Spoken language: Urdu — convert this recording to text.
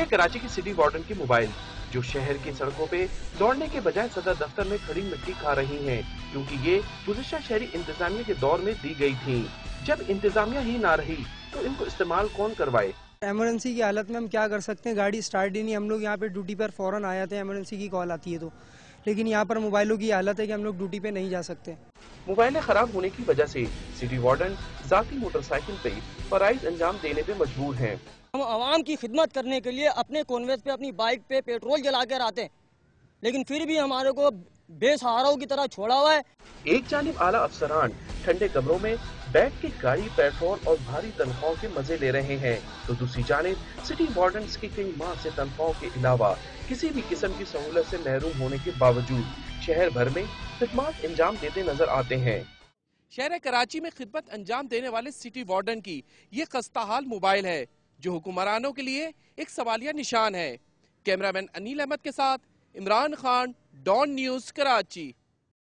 کراچی کی سٹی وارڈن کی موبائل جو شہر کی سڑکوں پہ دوڑنے کے بجائے صدر دفتر میں کھڑی مٹی کھا رہی ہیں، کیونکہ یہ گزشتہ شہری انتظامیہ کے دور میں دی گئی تھیں۔ جب انتظامیہ ہی نہ رہی تو ان کو استعمال کون کروائے؟ ایمرجنسی کی حالت میں ہم کیا کر سکتے ہیں؟ گاڑی سٹارٹ ہی نہیں، ہم لوگ یہاں پہ ڈیوٹی پر فوراً آ جاتے ہیں ایمرجنسی کی کال آتی ہے تو، لیکن یہاں پر موبائلوں کی حالت ہے کہ ہم لوگ ڈیوٹی پہ نہیں جا سکتے۔ موبائلیں خراب ہونے کی وجہ سے سٹی وارڈن ذاتی موٹر سائیکل پہ فرائض انجام دینے پہ مجبور ہیں۔ ہم عوام کی خدمت کرنے کے لیے اپنے کانویز پہ اپنی بائک پہ پیٹرول جلا کر آتے ہیں، لیکن پھر بھی ہمارے کو بے سہاروں کی طرح چھوڑا ہوا ہے۔ ایک جانب اعلیٰ افسران ٹھنڈے کمروں میں بیٹھ کے گاڑی، پیٹرول اور بھاری تنخواہوں کے مزے لے رہے ہیں، تو دوسری جانب سٹی وارڈنز کی کئی ماہ سے تنخواہوں کے علاوہ کسی بھی قسم کی سہولت سے محروم ہونے کے باوجود شہر بھر میں خدمات انجام دیتے نظر آتے ہیں۔ شہر کراچی میں خدمت انجام دینے والے سٹی وارڈن کی یہ خستہ حال موبائل ہے جو حکمرانوں کے لیے ایک سوالیہ نشان ہے۔ کیمرہ مین انیل احمد کے ساتھ عمران خان، ڈان نیوز، کراچی۔